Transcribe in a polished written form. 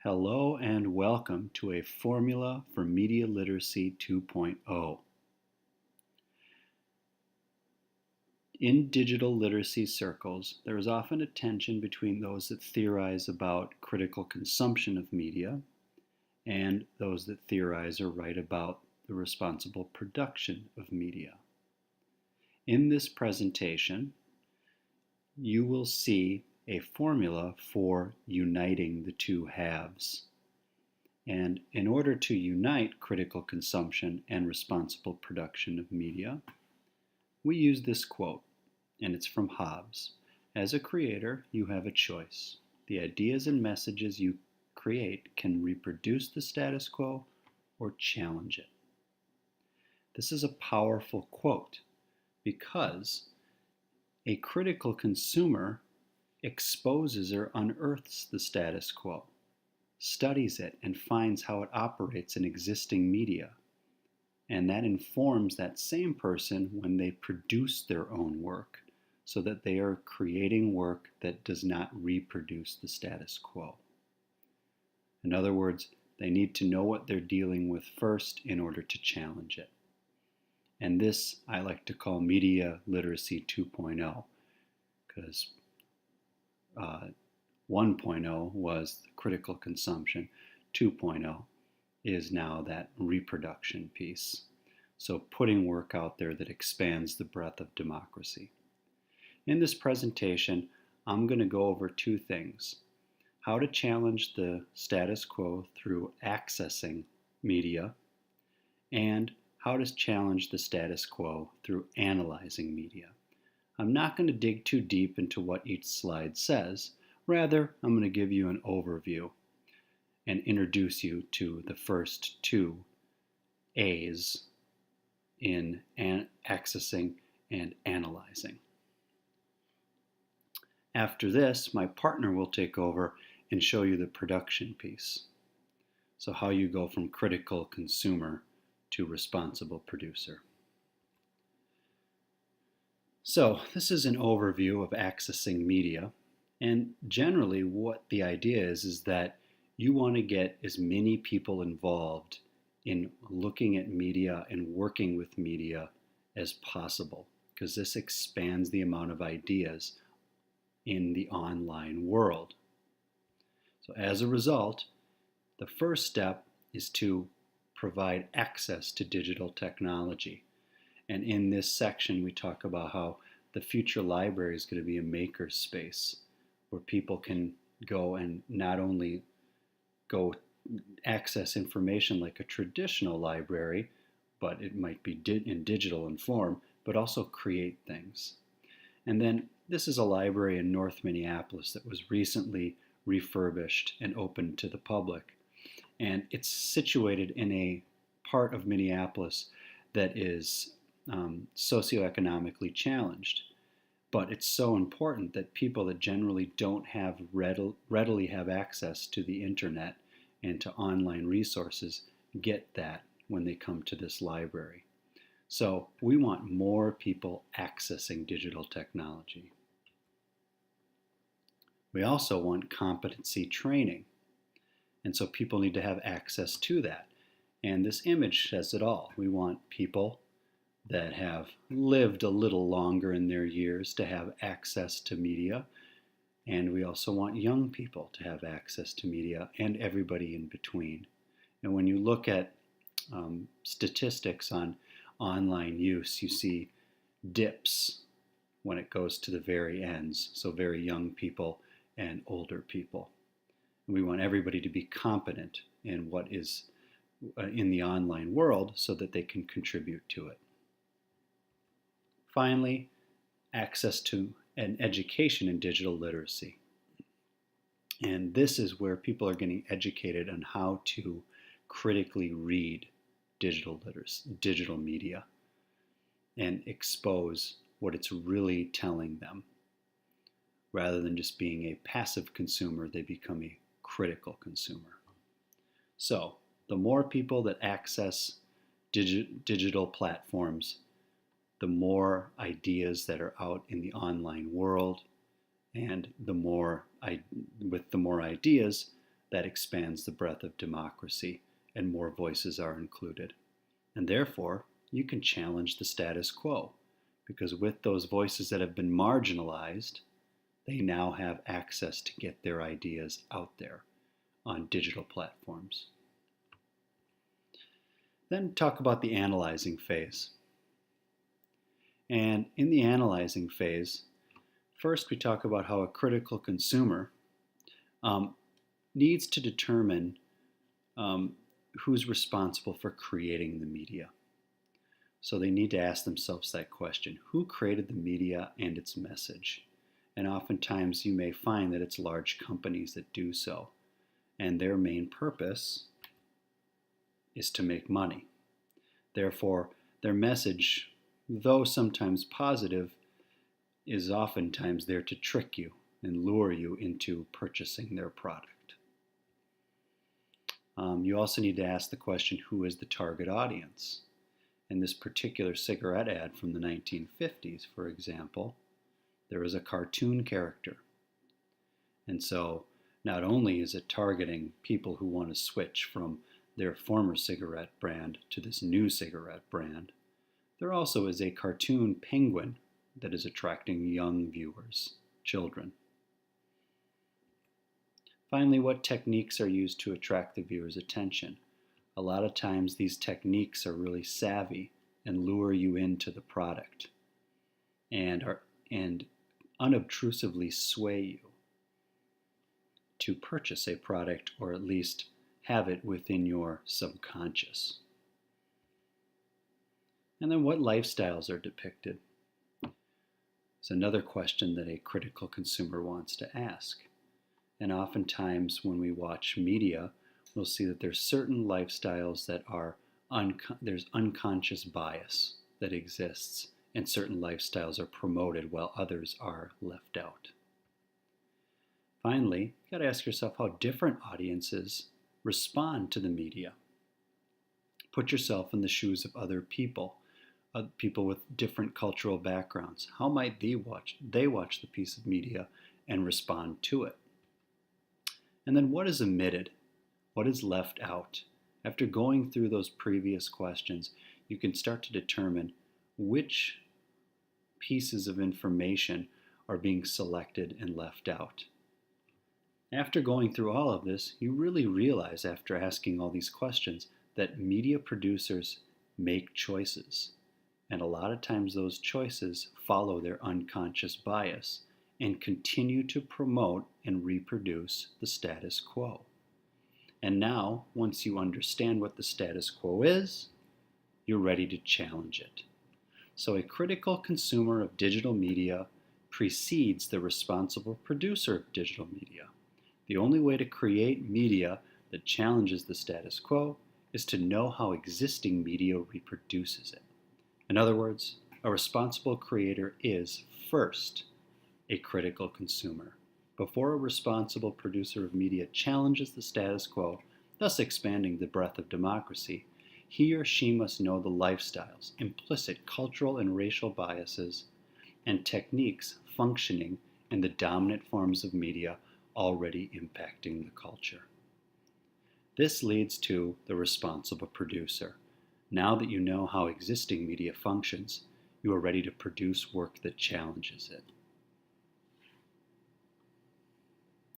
Hello and welcome to a formula for Media Literacy 2.0. In digital literacy circles, there is often a tension between those that theorize about critical consumption of media and those that theorize or write about the responsible production of media. In this presentation, you will see a formula for uniting the two halves. And in order to unite critical consumption and responsible production of media, we use this quote, and it's from Hobbes. As a creator, you have a choice. The ideas and messages you create can reproduce the status quo or challenge it. This is a powerful quote because a critical consumer exposes or unearths the status quo, studies it, and finds how it operates in existing media. And that informs that same person when they produce their own work, so that they are creating work that does not reproduce the status quo. In other words, they need to know what they're dealing with first in order to challenge it. And this I like to call Media Literacy 2.0, because 1.0 was critical consumption, 2.0 is now that reproduction piece. So putting work out there that expands the breadth of democracy. In this presentation, I'm going to go over two things: how to challenge the status quo through accessing media, and how to challenge the status quo through analyzing media. I'm not going to dig too deep into what each slide says. Rather, I'm going to give you an overview and introduce you to the first two A's in accessing and analyzing. After this, my partner will take over and show you the production piece. So how you go from critical consumer to responsible producer. So this is an overview of accessing media, and generally what the idea is that you want to get as many people involved in looking at media and working with media as possible, because this expands the amount of ideas in the online world. So as a result, the first step is to provide access to digital technology. And in this section, we talk about how the future library is going to be a maker space where people can go and not only go access information like a traditional library, but it might be in digital form, but also create things. And then this is a library in North Minneapolis that was recently refurbished and opened to the public. And it's situated in a part of Minneapolis that is socioeconomically challenged. But it's so important that people that generally don't have readily have access to the internet and to online resources get that when they come to this library. So we want more people accessing digital technology. We also want competency training. And so people need to have access to that. And this image says it all. We want people that have lived a little longer in their years to have access to media. And we also want young people to have access to media and everybody in between. And when you look at statistics on online use, you see dips when it goes to the very ends. So very young people and older people. And we want everybody to be competent in what is in the online world so that they can contribute to it. Finally, access to an education in digital literacy. And this is where people are getting educated on how to critically read digital media and expose what it's really telling them. Rather than just being a passive consumer, they become a critical consumer. So, the more people that access digital platforms, the more ideas that are out in the online world, and with the more ideas, that expands the breadth of democracy and more voices are included. And therefore, you can challenge the status quo, because with those voices that have been marginalized, they now have access to get their ideas out there on digital platforms. Then talk about the analyzing phase. And in the analyzing phase, first we talk about how a critical consumer needs to determine who's responsible for creating the media. So they need to ask themselves that question: who created the media and its message? And oftentimes you may find that it's large companies that do so. And their main purpose is to make money. Therefore, their message, though sometimes positive, is oftentimes there to trick you and lure you into purchasing their product. You also need to ask the question, who is the target audience? In this particular cigarette ad from the 1950s, for example, there is a cartoon character. And so not only is it targeting people who want to switch from their former cigarette brand to this new cigarette brand, there also is a cartoon penguin that is attracting young viewers, children. Finally, what techniques are used to attract the viewer's attention? A lot of times these techniques are really savvy and lure you into the product and unobtrusively sway you to purchase a product, or at least have it within your subconscious. And then what lifestyles are depicted? It's another question that a critical consumer wants to ask. And oftentimes when we watch media, we'll see that there's certain lifestyles that are, there's unconscious bias that exists, and certain lifestyles are promoted while others are left out. Finally, you got to ask yourself how different audiences respond to the media. Put yourself in the shoes of other people with different cultural backgrounds. How might they watch the piece of media and respond to it? And then what is omitted? What is left out? After going through those previous questions, you can start to determine which pieces of information are being selected and left out. After going through all of this, you really realize, after asking all these questions, that media producers make choices. And a lot of times those choices follow their unconscious bias and continue to promote and reproduce the status quo. And now, once you understand what the status quo is, you're ready to challenge it. So a critical consumer of digital media precedes the responsible producer of digital media. The only way to create media that challenges the status quo is to know how existing media reproduces it. In other words, a responsible creator is, first, a critical consumer. Before a responsible producer of media challenges the status quo, thus expanding the breadth of democracy, he or she must know the lifestyles, implicit cultural and racial biases, and techniques functioning in the dominant forms of media already impacting the culture. This leads to the responsible producer. Now that you know how existing media functions, you are ready to produce work that challenges it.